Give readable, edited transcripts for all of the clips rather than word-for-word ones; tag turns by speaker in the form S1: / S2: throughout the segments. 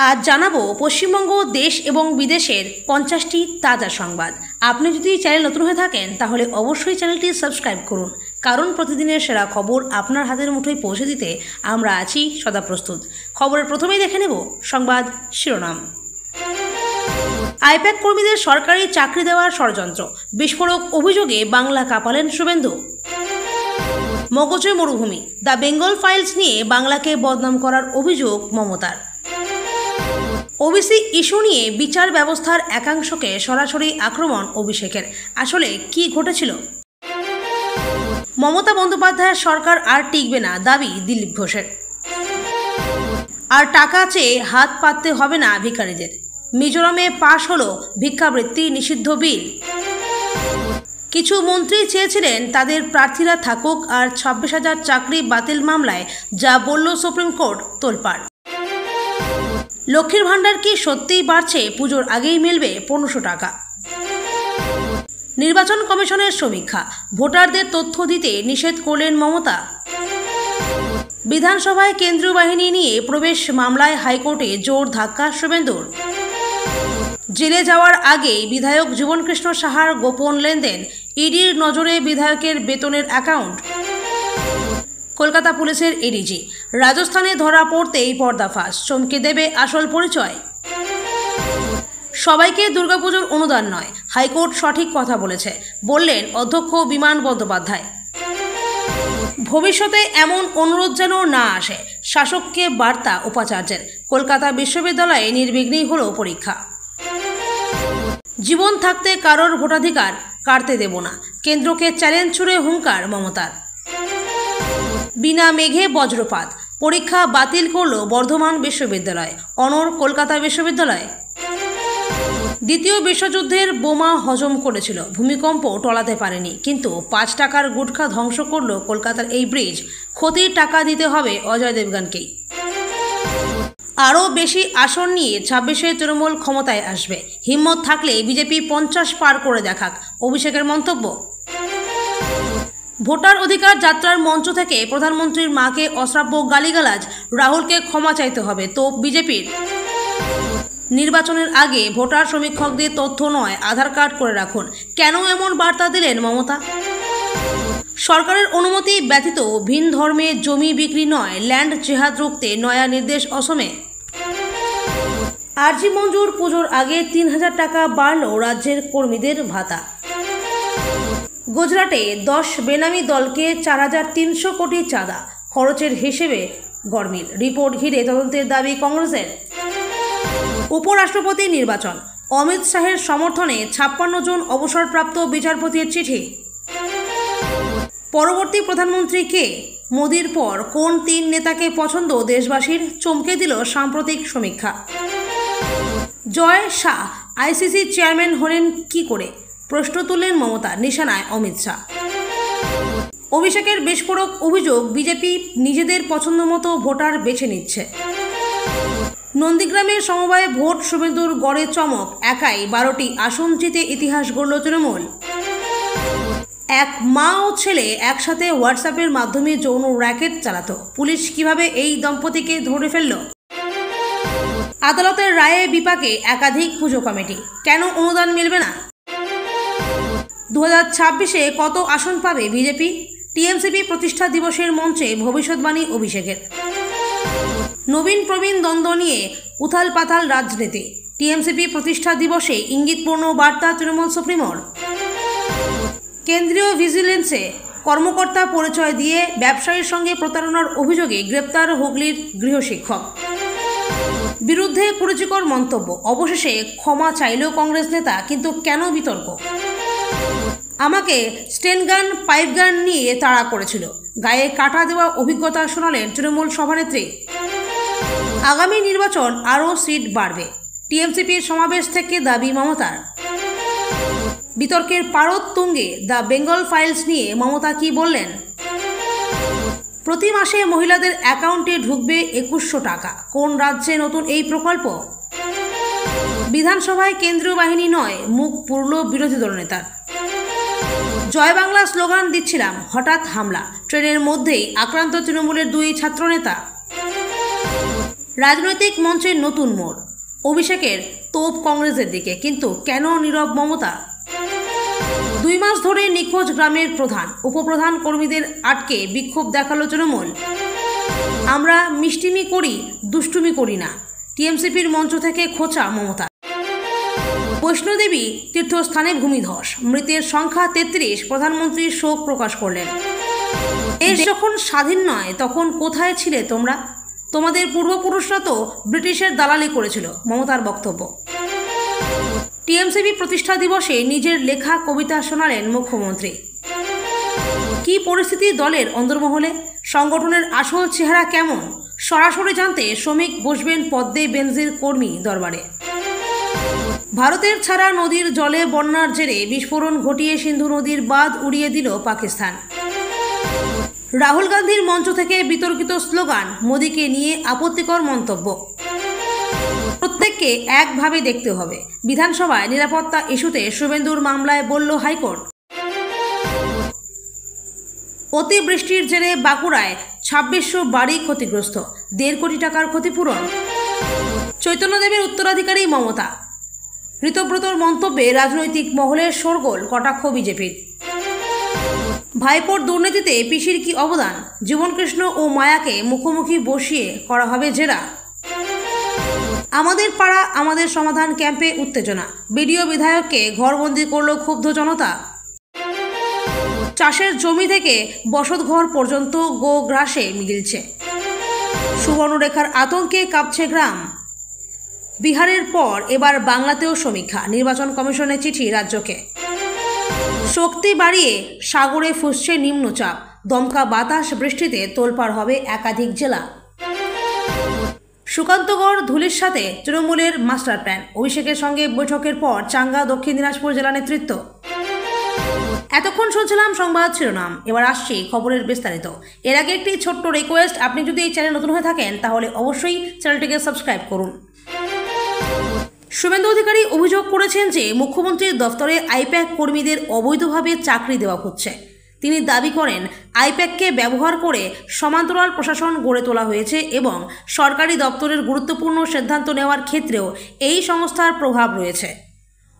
S1: আজ জানাবো পশ্চিমবঙ্গ দেশ এবং বিদেশের 50টি তাজা সংবাদ। আপনি যদি চ্যানেল নতুন হয়ে থাকেন তাহলে অবশ্যই চ্যানেলটি সাবস্ক্রাইব করুন, কারণ প্রতিদিনের সেরা খবর আপনার হাতের মুঠোয় পৌঁছে দিতে আমরা আছি সদা প্রস্তুত। খবরের প্রথমেই দেখে নেব সংবাদ শিরোনাম। আইপ্যাক কর্মীদের সরকারি চাকরি দেওয়ার ষড়যন্ত্র, বিস্ফোরক অভিযোগে বাংলা কাঁপালেন শুভেন্দু। মগজে মরুভূমি, দ্য বেঙ্গল ফাইলস নিয়ে বাংলাকে বদনাম করার অভিযোগ মমতার। ওবিসি ইস্যু নিয়ে বিচার ব্যবস্থার একাংশকে সরাসরি আক্রমণ অভিষেকের। আসলে কি ঘটেছিল? মমতা বন্দ্যোপাধ্যায়ের সরকার আর টিকবে না, দাবি দিলীপ ঘোষের। আর টাকা চেয়ে হাত পাততে হবে না ভিখারিদের। মিজোরামে পাশ হলো ভিক্ষাবৃত্তি নিষিদ্ধ বিল। কিছু মন্ত্রী চেয়েছিলেন তাদের প্রার্থীরা থাকুক, আর 26,000 চাকরি বাতিল মামলায় যা বলল সুপ্রিম কোর্ট তোলপাড়। লক্ষ্মীর ভাণ্ডার কি সত্যিই বাড়ছে? পুজোর আগেই মিলবে 1500 টাকা। নির্বাচন কমিশনের সমীক্ষা, ভোটারদের তথ্য দিতে নিষেধ করলেন মমতা। বিধানসভায় কেন্দ্রীয় বাহিনী নিয়ে প্রবেশ মামলায় হাইকোর্টে জোর ধাক্কা শুভেন্দুর। জেলে যাওয়ার আগেই বিধায়ক জীবনকৃষ্ণ সাহার গোপন লেনদেন, ইডির নজরে বিধায়কের বেতনের অ্যাকাউন্ট। কলকাতা পুলিশের এডিজি, রাজস্থানে ধরা পড়তেই পর্দাফাঁস, চমকে দেবে আসল পরিচয়। সবাইকে দুর্গাপুজোর অনুদান নয়, হাইকোর্ট সঠিক কথা বলেছে, বললেন অধ্যক্ষ বিমান বন্দ্যোপাধ্যায়। ভবিষ্যতে এমন অনুরোধ যেন না আসে, শাসককে বার্তা উপাচার্যের। কলকাতা বিশ্ববিদ্যালয়ে নির্বিঘ্নেই হলো পরীক্ষা। জীবন থাকতে কারোর ভোটাধিকার কাটতে দেব না, কেন্দ্রকে চ্যালেঞ্জ ছুড়ে হুঙ্কার মমতার। বিনা মেঘে বজ্রপাত, পরীক্ষা বাতিল করল বর্ধমান বিশ্ববিদ্যালয়, অনড় কলকাতা বিশ্ববিদ্যালয়। দ্বিতীয় বিশ্বযুদ্ধের বোমা হজম করেছিল, ভূমিকম্প টলাতে পারেনি, কিন্তু 5 টাকার গুটখা ধ্বংস করল কলকাতার এই ব্রিজ। ক্ষতির টাকা দিতে হবে অজয় দেবগনকেই। আরও বেশি আসন নিয়ে 26-এ তৃণমূল ক্ষমতায় আসবে, হিম্মত থাকলে বিজেপি 50 পার করে দেখাক, অভিষেকের মন্তব্য। ভোটার অধিকার যাত্রার মঞ্চ থেকে প্রধানমন্ত্রীর মাকে অশ্রাব্য গালিগালাজ, রাহুলকে ক্ষমা চাইতে হবে তো বিজেপির। নির্বাচনের আগে ভোটার সমীক্ষকদের তথ্য নয়, আধার কার্ড করে রাখুন, কেন এমন বার্তা দিলেন মমতা? সরকারের অনুমতি ব্যতীত ভিন ধর্মে জমি বিক্রি নয়, ল্যান্ড জেহাদ রুখতে নয়া নির্দেশ অসমে। আরজি মঞ্জুর, পুজোর আগে 3000 টাকা বাড়ল রাজ্যের কর্মীদের ভাতা। গুজরাটে 10 বেনামি দলকে 4300 কোটি চাঁদা, খরচের হিসেবে গরমিল। রিপোর্ট ঘিরে তদন্তের দাবি কংগ্রেসের। উপরাষ্ট্রপতি নির্বাচন, অমিত শাহের সমর্থনে 56 জন অবসরপ্রাপ্ত বিচারপতির চিঠি। পরবর্তী প্রধানমন্ত্রী কে? মোদির পর কোন 3 নেতাকে পছন্দ দেশবাসীর? চমকে দিল সাম্প্রতিক সমীক্ষা। জয় শাহ আইসিসি চেয়ারম্যান হলেন কি করে? প্রশ্ন তুললেন মমতা, নিশানায় অমিত শাহ। অভিষেকের বিস্ফোরক অভিযোগ, বিজেপি নিজেদের পছন্দ মতো ভোটার বেছে নিচ্ছে। নন্দীগ্রামের সমবায়ে ভোট, শুভেন্দুর গড়ে চমক, একাই 12টি আসন জিতে ইতিহাস গড়ল তৃণমূল। এক মা ও ছেলে একসাথে হোয়াটসঅ্যাপের মাধ্যমে যৌন র্যাকেট চালাতো, পুলিশ কিভাবে এই দম্পতিকে ধরে ফেলল? আদালতের রায়ে বিপাকে একাধিক পুজো কমিটি, কেন অনুদান মিলবে না? 2026-এ কত আসন পাবে বিজেপি? টিএমসিপি প্রতিষ্ঠা দিবসের মঞ্চে ভবিষ্যৎবাণী অভিষেকের। নবীন প্রবীণ দ্বন্দ্ব নিয়ে উথাল পাথাল রাজনীতি, টিএমসিপি প্রতিষ্ঠা দিবসে ইঙ্গিতপূর্ণ বার্তা তৃণমূল সুপ্রিমোর। কেন্দ্রীয় ভিজিলেন্সে কর্মকর্তা পরিচয় দিয়ে ব্যবসায়ীর সঙ্গে প্রতারণার অভিযোগে গ্রেপ্তার হুগলির গৃহশিক্ষক। বিরুদ্ধে কুরুচিকর মন্তব্য, অবশেষে ক্ষমা চাইল কংগ্রেস নেতা, কিন্তু কেন বিতর্ক? আমাকে স্টেনগান পাইপগান নিয়ে তাড়া করেছিল, গায়ে কাটা দেওয়া অভিজ্ঞতা শোনালেন তৃণমূল সভানেত্রী। আগামী নির্বাচন আরও সিট বাড়বে, টিএমসিপির সমাবেশ থেকে দাবি মমতার। বিতর্কের পারদ তুঙ্গে দ্য বেঙ্গল ফাইলস নিয়ে মমতা কি বললেন? প্রতি মাসে মহিলাদের অ্যাকাউন্টে ঢুকবে 2100 টাকা, কোন রাজ্যে নতুন এই প্রকল্প? বিধানসভায় কেন্দ্রীয় বাহিনী নয়, মুখ পুরল বিরোধী দলনেতার। জয় বাংলা স্লোগান দিচ্ছিলাম, হঠাৎ হামলা, ট্রেনের মধ্যেই আক্রান্ত তৃণমূলের 2 ছাত্রনেতা। রাজনৈতিক মঞ্চের নতুন মোড়, অভিষেকের তোপ কংগ্রেসের দিকে, কিন্তু কেন নীরব মমতা? 2 মাস ধরে নিখোঁজ গ্রামের প্রধান উপপ্রধান কর্মীদের আটকে বিক্ষোভ দেখালো তৃণমূল। আমরা মিষ্টিমি করি, দুষ্টুমি করি না, টিএমসিপির মঞ্চ থেকে খোঁচা মমতা। বৈষ্ণোদেবী তীর্থস্থানে ভূমিধস, মৃতের সংখ্যা 33, প্রধানমন্ত্রী শোক প্রকাশ করলেন। দেশ যখন স্বাধীন নয় তখন কোথায় ছিলে তোমরা? তোমাদের পূর্বপুরুষরা তো ব্রিটিশের দালালি করেছিল, মমতার বক্তব্য। টিএমসিপি প্রতিষ্ঠা দিবসে নিজের লেখা কবিতা শোনালেন মুখ্যমন্ত্রী। কি পরিস্থিতি দলের অন্দরমহলে, সংগঠনের আসল চেহারা কেমন, সরাসরি জানতে শ্রমিক বসবেন পদ্মে বেনজির কর্মী দরবারে। ভারতের ছাড়া নদীর জলে বন্যার জেরে বিস্ফোরণ ঘটিয়ে সিন্ধু নদীর বাঁধ উড়িয়ে দিল পাকিস্তান। রাহুল গান্ধীর মঞ্চ থেকে বিতর্কিত স্লোগান, মোদীকে নিয়ে আপত্তিকর মন্তব্য। প্রত্যেককে একভাবে দেখতে হবে। বিধানসভায় নিরাপত্তা ইস্যুতে শুভেন্দুর মামলায় বলল হাইকোর্ট। অতিবৃষ্টির জেরে বাঁকুড়ায় 2600 বাড়ি ক্ষতিগ্রস্ত, 1.5 কোটি টাকার ক্ষতিপূরণ। চৈতন্যদেবের উত্তরাধিকারী মমতা, ঋতব্রতর মন্তব্যে রাজনৈতিক মহলে শোরগোল, কটাক্ষ বিজেপির। ভাইপোর দুর্নীতিতে পিসির কি অবদান, জীবনকৃষ্ণ ও মায়াকে মুখোমুখি বসিয়ে করা হবে জেরা। আমাদের পাড়া আমাদের সমাধান ক্যাম্পে উত্তেজনা, বিডিও বিধায়ককে ঘরবন্দি করল ক্ষুব্ধ জনতা। চাষের জমি থেকে বসতঘর পর্যন্ত গোগ্রাসে মিলছে, সুবর্ণরেখার আতঙ্কে কাঁপছে গ্রাম। বিহারের পর এবার বাংলাতেও সমীক্ষা, নির্বাচন কমিশনের চিঠি রাজ্যকে। শক্তি বাড়িয়ে সাগরে ফুসছে নিম্নচাপ, দমকা বাতাস বৃষ্টিতে তোলপাড় হবে একাধিক জেলা। সুকান্তগড় ধুলির সাথে তৃণমূলের মাস্টার প্ল্যান, অভিষেকের সঙ্গে বৈঠকের পর চাঙ্গা দক্ষিণ দিনাজপুর জেলা নেতৃত্ব। এতক্ষণ শুনছিলাম সংবাদ শিরোনাম, এবার আসছি খবরের বিস্তারিত। এর আগে একটি ছোট্ট রিকোয়েস্ট, আপনি যদি এই চ্যানেল নতুন হয়ে থাকেন তাহলে অবশ্যই চ্যানেলটিকে সাবস্ক্রাইব করুন। শুভেন্দু অধিকারী অভিযোগ করেছেন যে মুখ্যমন্ত্রীর দফতরে আইপ্যাক কর্মীদের অবৈধভাবে চাকরি দেওয়া হচ্ছে। তিনি দাবি করেন আইপ্যাককে ব্যবহার করে সমান্তরাল প্রশাসন গড়ে তোলা হয়েছে এবং সরকারি দপ্তরের গুরুত্বপূর্ণ সিদ্ধান্ত নেওয়ার ক্ষেত্রেও এই সংস্থার প্রভাব রয়েছে।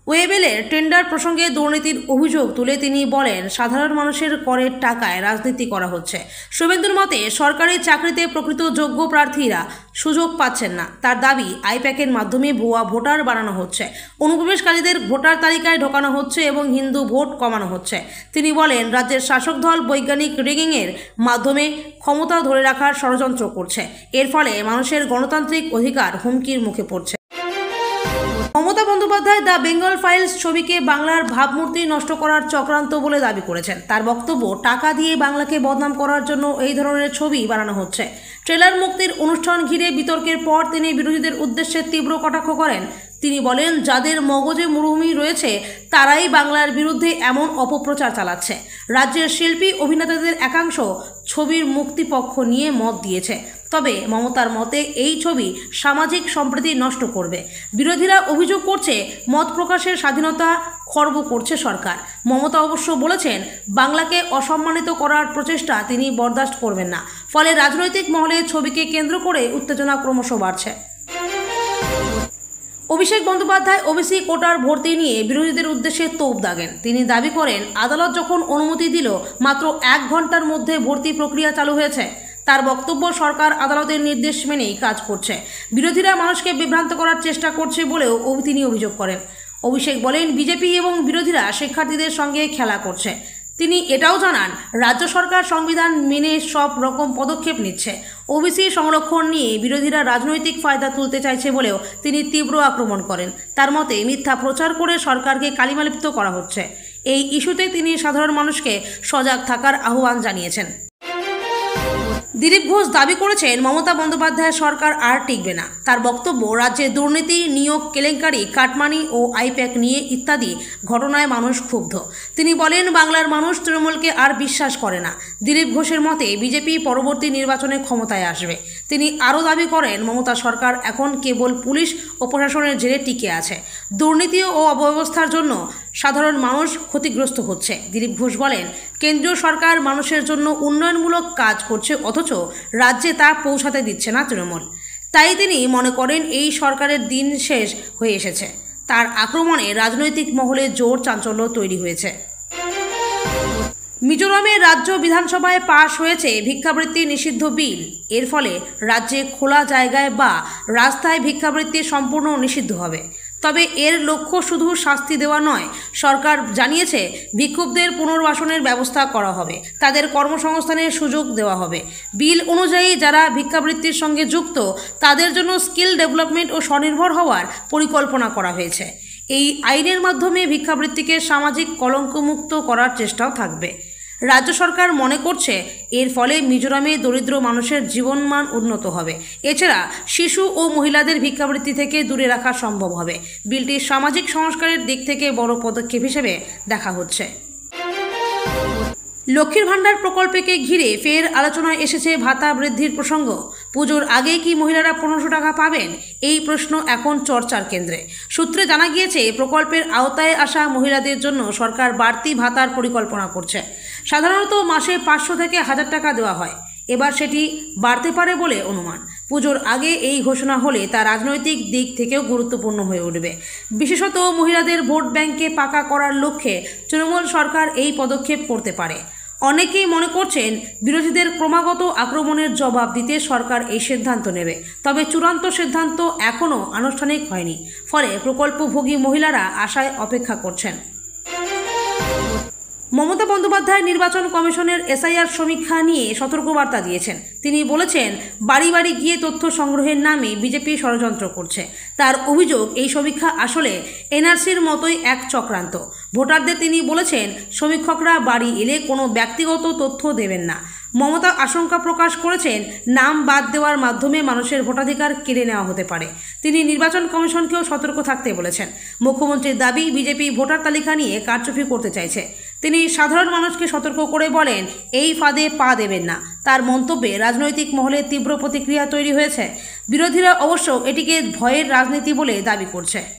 S1: ওয়েবেলের টেন্ডার প্রসঙ্গে দুর্নীতির অভিযোগ তুলে তিনি বলেন, সাধারণ মানুষের করের টাকায় রাজনীতি করা হচ্ছে। শুভেন্দুর মতে সরকারি চাকরিতে প্রকৃত যোগ্য প্রার্থীরা সুযোগ পাচ্ছেন না। তার দাবি আইপ্যাকের মাধ্যমে ভুয়া ভোটার বানানো হচ্ছে, অনুপ্রবেশকারীদের ভোটার তালিকায় ঢোকানো হচ্ছে এবং হিন্দু ভোট কমানো হচ্ছে। তিনি বলেন রাজ্যের শাসক দল বৈজ্ঞানিক রিগিংয়ের মাধ্যমে ক্ষমতা ধরে রাখার ষড়যন্ত্র করছে। এর ফলে মানুষের গণতান্ত্রিক অধিকার হুমকির মুখে পড়ছে। মমতা বন্দ্যোপাধ্যায় দ্য বেঙ্গল ফাইলস ছবিকে বাংলার ভাবমূর্তি নষ্ট করার চক্রান্ত বলে দাবি করেছেন। তার বক্তব্য, টাকা দিয়ে বাংলাকে বদনাম করার জন্য এই ধরনের ছবি বানানো হচ্ছে। ট্রেলার মুক্তির অনুষ্ঠান ঘিরে বিতর্কের পর তিনি বিরোধীদের উদ্দেশ্যে তীব্র কটাক্ষ করেন। তিনি বলেন, যাদের মগজে মরুভূমি রয়েছে তারাই বাংলার বিরুদ্ধে এমন অপপ্রচার চালাচ্ছে। রাজ্যের শিল্পী অভিনেতাদের একাংশ ছবির মুক্তিপক্ষ নিয়ে মত দিয়েছে। তবে মমতার মতে এই ছবি সামাজিক সম্প্রীতি নষ্ট করবে। বিরোধীরা অভিযোগ করছে মত প্রকাশের স্বাধীনতা খর্ব করছে সরকার। মমতা অবশ্য বলেছেন বাংলাকে অসম্মানিত করার প্রচেষ্টা তিনি বরদাস্ত করবেন না। ফলে রাজনৈতিক মহলে ছবিকে কেন্দ্র করে উত্তেজনা ক্রমশ বাড়ছে। অভিষেক বন্দ্যোপাধ্যায় ওবিসি কোটার ভর্তি নিয়ে বিরোধীদের উদ্দেশ্যে তোপ দাগেন। তিনি দাবি করেন আদালত যখন অনুমতি দিল মাত্র 1 ঘন্টার মধ্যে ভর্তি প্রক্রিয়া চালু হয়েছে। তার বক্তব্য, সরকার আদালতের নির্দেশ মেনেই কাজ করছে। বিরোধীরা মানুষকে বিভ্রান্ত করার চেষ্টা করছে বলেও তিনি অভিযোগ করেন। অভিষেক বলেন বিজেপি এবং বিরোধীরা শিক্ষার্থীদের সঙ্গে খেলা করছে। তিনি এটাও জানান রাজ্য সরকার সংবিধান মেনে সব রকম পদক্ষেপ নিচ্ছে। ওবিসি সংরক্ষণ নিয়ে বিরোধীরা রাজনৈতিক ফায়দা তুলতে চাইছে বলেও তিনি তীব্র আক্রমণ করেন। তার মতে মিথ্যা প্রচার করে সরকারকে কালিমালিপ্ত করা হচ্ছে। এই ইস্যুতে তিনি সাধারণ মানুষকে সজাগ থাকার আহ্বান জানিয়েছেন। দিলীপ ঘোষ দাবি করেছেন মমতা বন্দ্যোপাধ্যায়ের সরকার আর টিকবে না। তার বক্তব্য, রাজ্যে দুর্নীতি, নিয়োগ কেলেঙ্কারি, কাটমানি ও আইপ্যাক নিয়ে ইত্যাদি ঘটনায় মানুষ ক্ষুব্ধ। তিনি বলেন বাংলার মানুষ তৃণমূলকে আর বিশ্বাস করে না। দিলীপ ঘোষের মতে বিজেপি পরবর্তী নির্বাচনে ক্ষমতায় আসবে। তিনি আরও দাবি করেন মমতা সরকার এখন কেবল পুলিশ ও প্রশাসনের জেরে টিকে আছে। দুর্নীতি ও অব্যবস্থার জন্য সাধারণ মানুষ ক্ষতিগ্রস্ত হচ্ছে। দিলীপ ঘোষ বলেন কেন্দ্রীয় সরকার মানুষের জন্য উন্নয়নমূলক কাজ করছে, অথচ রাজ্যে তা পৌঁছাতে দিচ্ছে না তৃণমূল। তাই তিনি মনে করেন এই সরকারের দিন শেষ হয়ে এসেছে। তার আক্রমণে রাজনৈতিক মহলে জোর চাঞ্চল্য তৈরি হয়েছে। মিজোরামের রাজ্য বিধানসভায় পাশ হয়েছে ভিক্ষাবৃত্তি নিষিদ্ধ বিল। এর ফলে রাজ্যে খোলা জায়গায় বা রাস্তায় ভিক্ষাবৃত্তি সম্পূর্ণ নিষিদ্ধ হবে। তবে এর লক্ষ্য শুধু শাস্তি দেওয়া নয়, সরকার জানিয়েছে ভিক্ষুকদের পুনর্বাসনের ব্যবস্থা করা হবে, তাদের কর্মসংস্থানের সুযোগ দেওয়া হবে। বিল অনুযায়ী যারা ভিক্ষাবৃত্তির সঙ্গে যুক্ত তাদের জন্য স্কিল ডেভেলপমেন্ট ও স্বনির্ভর হওয়ার পরিকল্পনা করা হয়েছে। এই আইনের মাধ্যমে ভিক্ষাবৃত্তিকে সামাজিক কলঙ্কমুক্ত করার চেষ্টাও থাকবে। রাজ্য সরকার মনে করছে এর ফলে মিজোরামে দরিদ্র মানুষের জীবনমান উন্নত হবে। এছাড়া শিশু ও মহিলাদের ভিক্ষাবৃত্তি থেকে দূরে রাখা সম্ভব হবে। বিলটি সামাজিক সংস্কারের দিক থেকে বড় পদক্ষেপ হিসেবে দেখা হচ্ছে। লক্ষ্মীর ভাণ্ডার প্রকল্পকে ঘিরে ফের আলোচনায় এসেছে ভাতা বৃদ্ধির প্রসঙ্গ। পুজোর আগেই কি মহিলারা 1500 টাকা পাবেন? এই প্রশ্ন এখন চর্চার কেন্দ্রে। সূত্রে জানা গিয়েছে প্রকল্পের আওতায় আসা মহিলাদের জন্য সরকার বাড়তি ভাতার পরিকল্পনা করছে। সাধারণত মাসে 500 থেকে 1000 টাকা দেওয়া হয়, এবার সেটি বাড়তে পারে বলে অনুমান। পুজোর আগে এই ঘোষণা হলে তা রাজনৈতিক দিক থেকেও গুরুত্বপূর্ণ হয়ে উঠবে। বিশেষত মহিলাদের ভোট ব্যাংকে পাকা করার লক্ষ্যে তৃণমূল সরকার এই পদক্ষেপ করতে পারে। অনেকেই মনে করছেন বিরোধীদের ক্রমাগত আক্রমণের জবাব দিতে সরকার এই সিদ্ধান্ত নেবে। তবে চূড়ান্ত সিদ্ধান্ত এখনও আনুষ্ঠানিক হয়নি, ফলে প্রকল্পভোগী মহিলারা আশায় অপেক্ষা করছেন। মমতা বন্দ্যোপাধ্যায় নির্বাচন কমিশনের এসআইআর সমীক্ষা নিয়ে সতর্কবার্তা দিয়েছেন। তিনি বলেছেন, বাড়ি বাড়ি গিয়ে তথ্য সংগ্রহের নামে বিজেপি ষড়যন্ত্র করছে। তার অভিযোগ, এই সমীক্ষা আসলে এনআরসির মতোই এক চক্রান্ত। ভোটারদের তিনি বলেছেন, সমীক্ষকরা বাড়ি এলে কোনো ব্যক্তিগত তথ্য দেবেন না। মমতা আশঙ্কা প্রকাশ করেছেন, নাম বাদ দেওয়ার মাধ্যমে মানুষের ভোটাধিকার কেড়ে নেওয়া হতে পারে। তিনি নির্বাচন কমিশনকেও সতর্ক থাকতে বলেছেন। মুখ্যমন্ত্রীর দাবি, বিজেপি ভোটার তালিকা নিয়ে কারচুপি করতে চাইছে। তিনি সাধারণ মানুষকে সতর্ক করে বলেন, এই ফাঁদে পা দেবেন না। তার মন্তব্যে রাজনৈতিক মহলে তীব্র প্রতিক্রিয়া তৈরি হয়েছে। বিরোধীরা অবশ্য এটিকে ভয়ের রাজনীতি বলে দাবি করছে।